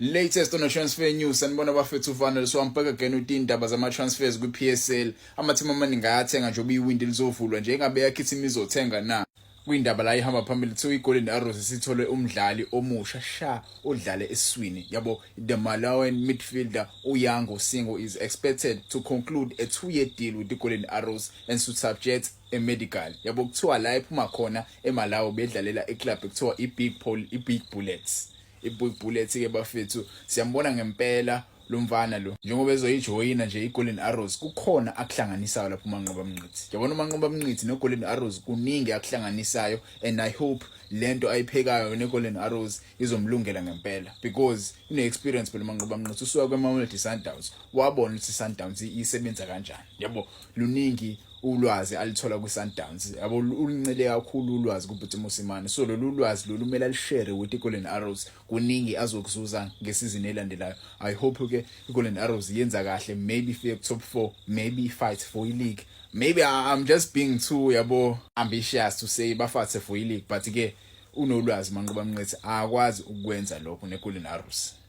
Latest on the transfer news sanibona bafethu ufana siwampeka again udindaba zama transfers ku PSL amathima amaningi ayathenga nje obiyiwindi lizovulwa nje engabe yakhithi izothenga na kwindaba la ihamba phambili kuthiwa iGolden Arrows sithole umdlali omusha odlale eswini yabo the Malawian midfielder uYango Singo is expected to conclude a 2-year deal with the Golden Arrows and to subject a medical yabo kuthiwa la iphuma khona eMalawi bedlalela eclub ekuthiwa iBig Bullets iBig Bullets ke bafethu siyambona ngempela lo mfana lo njengoba ezoyijoyina nje iGolden Arrows kukhona akuhlanganisayo lapho uManqoba Mnqithi yabona uManqoba Mnqithi noGolden Arrows kuningi akuhlanganisayo and I hope lento ayiphekayo neGolden Arrows izomlungela ngempela because une experience phela uManqoba Mnqithi usuka kweMamelodi Sundowns wabona ukuthi Sundowns isebenza kanjani yabo luningi ulwazi alithola kuSundowns yabo ulincele kakhulu ulwazi kuButi Mosimane so lolu lwazi lolumela lishare with iGolden Arrows kuningi azokuzuza ngesizini elandelayo I hope ke iGolden Arrows yenza kahle maybe fike top 4 maybe fight for ileague maybe I'm just being too yabo ambitious to say bafathe for ileague but ke unolwazi Manqoba Mnqithi akwazi ukwenza lokho neGolden Arrows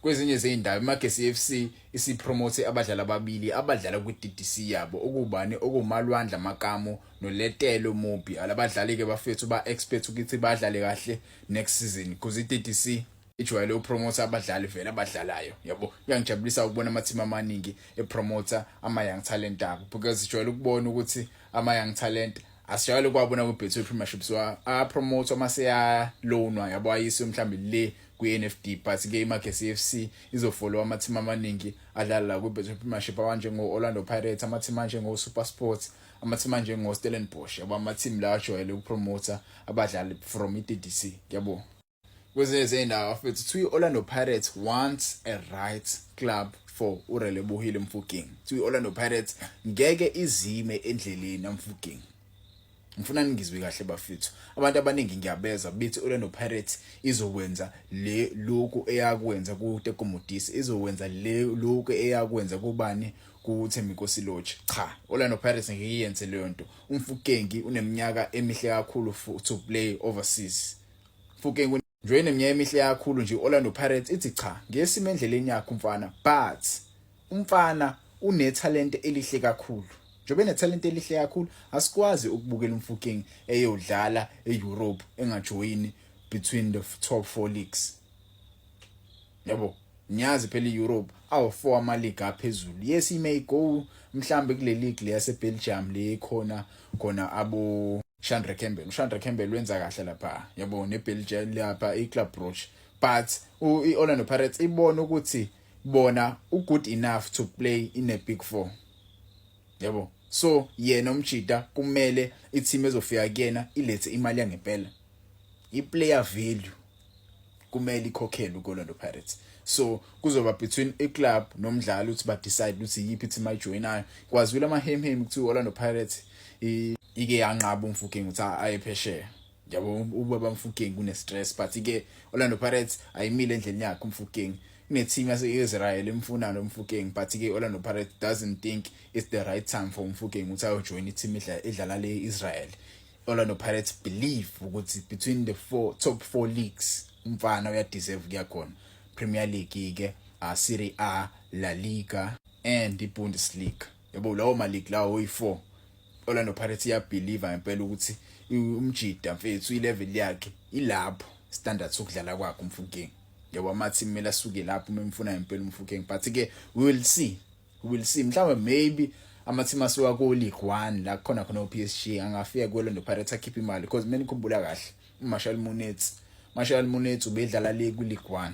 kwezinye izindaba iMagesi FC isipromote abadlali ababili abadlala kwiDDC yabo okubani okumalwandla Makamo noLetelo Mobi alabadlali ke bafethu ba expect ukuthi badlale kahle next season kuze iDDC ijwayele upromote abadlali vele abadlalayo yabo kuyangijabulisa ukubona amathimi amaningi epromoter ama young talent abo because ijwayele ukubona ukuthi ama young talent asijayele kwabona kuBetway Premiership so a promoter maseya loanwa yabo ayise mhlambi le ku-NFD but ke iMagesi FC izofollow amathimi amaningi adlala la kuBetway Premiership abanje ngo-Orlando Pirates amathimi manje ngo-SuperSport amathimi manje ngo-Stellenbosch yabo amathimi la ajwayele ukupromoter abadlali from iDDC yabo kwezindawo afethu iOrlando Pirates wants a right club for uRelebohile Mofokeng iOrlando Pirates ngeke izime endleleni Mofokeng ngifuna ngizwe kahle bafethu abantu abaningi ngiyabeza bithi Orlando Pirates izokwenza lokhu eyakwenza kuTeko Modise izokwenza lokhu eyakwenza kubani kuThembinkosi Lodge cha Orlando Pirates ngiyenze leyo nto uMofokeng uneminyaka emihle kakhulu to play overseas Mofokeng nje eneminyaka emihle kakhulu nje Orlando Pirates ithi cha ngesimo endleleni yakhe umfana but umfana une talent elihle kakhulu njobe netalent elihle kakhulu asikwazi ukubukela uMofokeng eyodlala eEurope engajoyini between the top 4 leagues yabo nyazi phela iEurope awu 4 ama league aphezulu yes he may go mhlambe kule league le yaseBelgium le khona abo Chandra Campbell wenza kahle lapha yabo neBelgium lapha iClub Brugge but iOrlando Pirates ibona ukuthi bona good enough to play in a big 4 yabo so yena umjida kumele iteam ezofika kuyena ilethe imali yangempela iplayer value kumele ikhokhele uOrlando Pirates so kuzoba between iclub nomdlali ukuthi ba decide ukuthi yipi team ayijoinayo kwazi wila mahemhem ukuthi uOrlando Pirates ike yanqaba uMofokeng ukuthi ayephesheya yabo ubaba uMofokeng une stress but ike Orlando Pirates ayimile endleleni yakhe uMofokeng kuneteam yase-Israel emfuna noMofokeng but ke Orlando Pirates doesn't think it's the right time for uMofokeng ukuthi ayojoin iteam edlala le-Israel Orlando Pirates believe ukuthi between the top 4 leagues umfana uyadeserve kuyakhona Premier League ke Serie A La Liga and iBundesliga yabo lawo ma league lawo oyi4 Orlando Pirates ya believe impela ukuthi umjida mfethu ilevel yakhe ilapho standards okudlala kwakhe uMofokeng yabo amathi kumele asuke lapho memfuna impela uMofokeng but ke we will see mhlawumbe maybe amathima asuka ku League 1 la khona uPSG angafika kuOrlando Pirates akhipha imali because mina ngikhumbula kahle Marshall Munetsi ubedlala League 1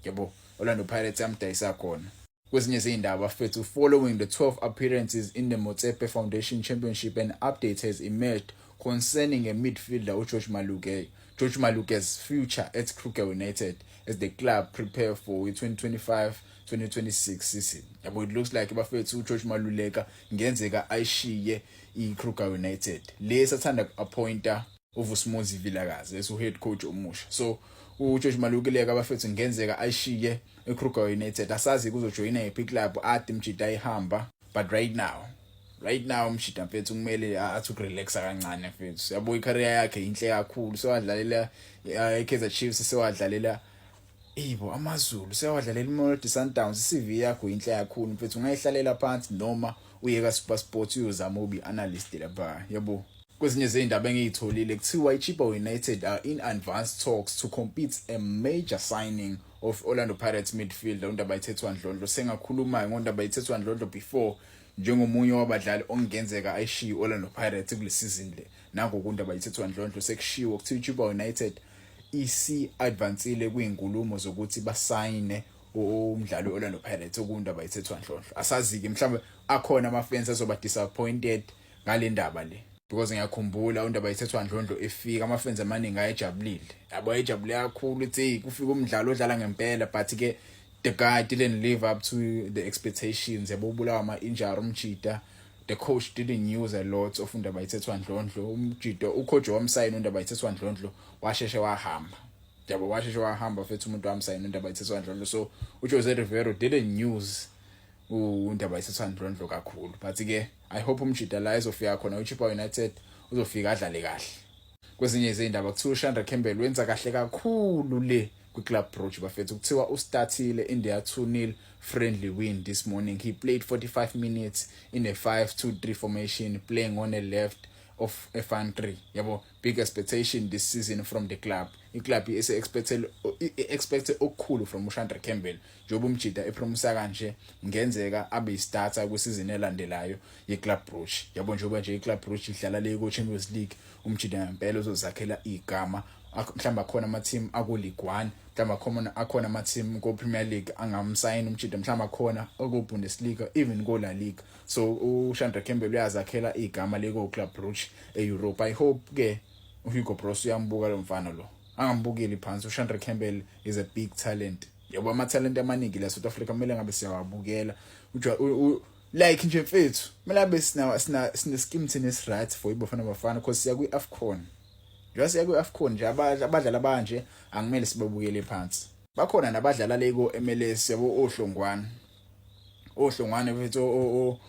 yabo Orlando Pirates amdayisa khona kwezinye izindaba afethu following the 12 appearances in the Motsepe Foundation Championship an update has emerged concerning a midfielder uGeorge Maluke's future at Kruger United as the club prepare for 2025-2026 season yabo it looks like bafethu uGeorge Maluleka ngenzeka ayishiye iKruger United lesathanda appointer uVusimozi Vilakazi as head coach omusha so uGeorge Maluleka bafethu ngenzeka ayishiye iKruger United asazi kuzojoyina iBig Club ade mjida ihamba but right now umshida mfethu kumele athi relaxa kancane mfethu yabo icareer yakhe inhle kakhulu so wadlalela iKaizer Chiefs so wadlalela Ibo amaZulu sewadlalela iMamelodi Sundowns iCV yakho inhle kakhulu mfethu ungayihlalela phansi noma uye kaSuperSport uyozama ubi analyst lapha yabo. Kwezinye izindaba engiyitholile kuthiwa iChippa United are in advanced talks to compete a major signing of Orlando Pirates midfielder uNdaba Ithethwa Ndlondlo. Sengakhuluma ngoNdaba Ithethwa Ndlondlo before njengomunye wabadlali ongenzeka ayishiye Orlando Pirates kule season le. Nango kuNdaba Ithethwa Ndlondlo sekushiwo kuthiwa iChippa United isi-advancile kwinkulumo zokuthi basayine umdlali weOrlando Pirates okundaba Ithethwa Ndlondlo. Asazi-ke mhlawumbe akhona ama-fans azoba disappointed ngale ndaba le because ngiyakhumbula uNdaba Ithethwa Ndlondlo efika ama-fans amaningi ayejabulile. Yabo ayejabule kakhulu uthi kufika umdlalo odlala ngempela but ke the guy didn't live up to the expectations. Yabo ubulawa ama-injury umjida. The coach didn't use a lot of uNdaba Ithethwa Ndlondlo. Umjida ucoach wamsayina uNdaba Ithethwa Ndlondlo washeshe wahamba. Yabo washeshe wahamba futhi umuntu wamsayina uNdaba Ithethwa Ndlondlo. So uJose Rivero didn't use uNdaba Ithethwa Ndlondlo kakhulu. But ke I hope umjida la izofika khona uChippa United uzofika adlale kahle. Kwezinye izindaba kuthiwa uShandra Campbell wenza kahle kakhulu le kwiClub Brugge bafethu kuthiwa ustartile in their 2-0 friendly win this morning. He played 45 minutes in a 5-2-3 formation playing on the left of a fan 3. Yabo big expectation this season from the club. Iclub is expected okukhulu from uShandra Campbell. Njoba umjida epromosa kanje ngenzeka abe starter kwisizini elandelayo yeClub Brugge. Yabo njoba nje iClub Brugge idlala le ku-Champions League umjida ngempela uzozakhela igama. Mhlawumbe akhona ama-team aku-League 1, mhlawumbe akhona ama-team ku-Premier League angamsayini umjida, mhlawumbe akhona aku-Bundesliga even ko-La Liga. So uShandra Campbell uyazakhela igama leku-Club Brugge e-Europe. I hope ke uHugo Broos uyambuka lo mfana lo. Angambukeli phansi. uShandra Campbell is a big talent. Yabo ama-talent amaningi la South Africa kumele ngabe siyawabukela. Like nje mfethu kumele abe sina scheme thina right for ibafana bafana because siya kwi-AFCON. Njengoba kwi-AFCON nje abadlali abanje angimele sibabukele phansi. Bakhona nabadlala leko MLS yabo ohlongwane mfethu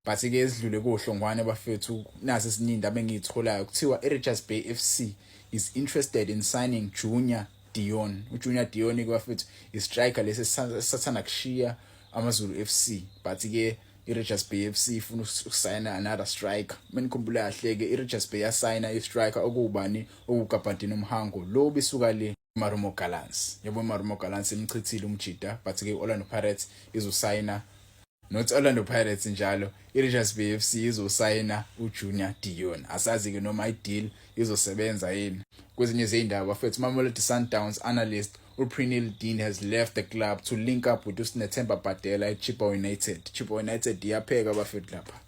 but ke esidlule kohlongwane bafethu nasi isininda bengitholayo kuthiwa iRichards Bay FC is interested in signing Junior Dion. uJunior Dion ke bafethu is striker lesi sathana kushiya amaZulu FC but ke iRichards Bay FC ifuna ukusayina another striker. Menikhumbula kahle ke iRichards Bay yasayina istriker okubani okugabhadini umhango lo bisuka le Marumo Gallants. Yabo Marumo Gallants imchithile umjida but ke Orlando Pirates izosayina not Orlando Pirates njalo iRichards Bay FC izosayina uJunior Dion. Asazi ke noma ideal izosebenza yini. Kwezinye izindaba bafethu Mamelodi Sundowns analyst uPrenil Dean has left the club to link up with uSnethemba Bhadela eChippa United. Chippa United iyapheka bafethu lapha.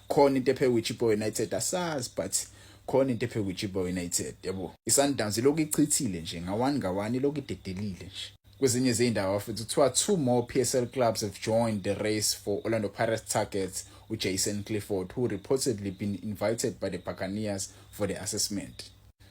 Khona into ephekwe eChippa United asazi but khona into ephekwe eChippa United yabo. iSundowns lokhu ichithile nje ngawani lokhu idedelile nje. Kwezinye izindaba bafethu kuthiwa 2 more PSL clubs have joined the race for Orlando Pirates targets uJason Clifford who reportedly been invited by the Buccaneers for the assessment.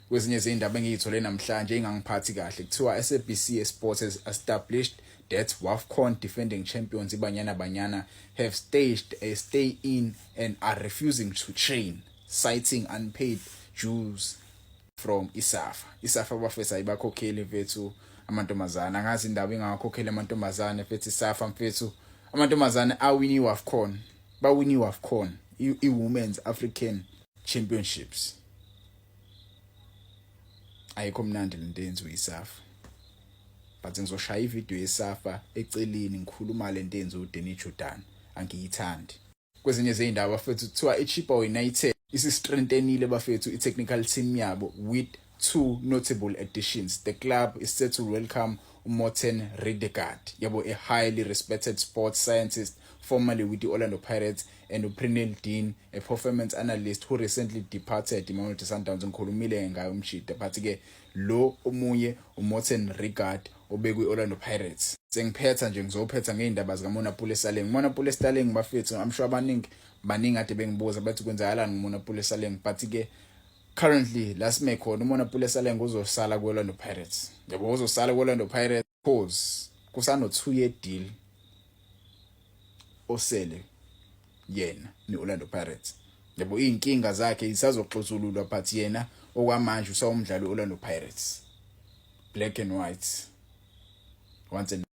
Kwezinye izindaba engiyithole namhlanje engangiphathi kahle kuthiwa SABC Sports has established that WAFCON defending champions iBanyana Banyana have staged a stay in and are refusing to train citing unpaid dues from ISAFA. ISAFA bafethu ayibakhokheli mfethu amantombazana. Angazi indaba engakhokheli amantombazana mfethu ISAFA mfethu. Amantombazana awini WAFCON. Bawini WAFCON i-Women's African Championships. Ayikho mnandi lento yenziwe iSAFA. But ngizoshaya ivideo yeSAFA eceleni ngikhuluma lento yenziwe uDenny Jordan. Angiyithandi. Kwezinye izindaba bafethu kuthiwa iChippa United isi-strengthenile bafethu i-technical team yabo with 2 notable additions. The club is set to welcome Morten Ridegaard, yabo a highly respected sports scientist formerly with the Orlando Pirates, and uPrenil Dean, a performance analyst who recently departed iMamelodi Sundowns. Ngikhulumile ngayo umjida but ke lo omunye uMorten Ridegaard obekwe Orlando Pirates. Sengiphetha nje ngizophetha ngeindaba zikaMonapule Saleng. Monapule Saleng bafethu I'm sure baningi ade bengibuza bathi kwenzakalani ngoMonapule Saleng but ke currently last make khona uMonapule Saleng uzosala kweOrlando Pirates. Yabo uzosala kweOrlando Pirates cause kusano 2-year deal osele yena neOrlando Pirates. Yabo inkinga zakhe isazoxoxululwa but yena okwamanje usawumdlali weOrlando Pirates. Black and white. once and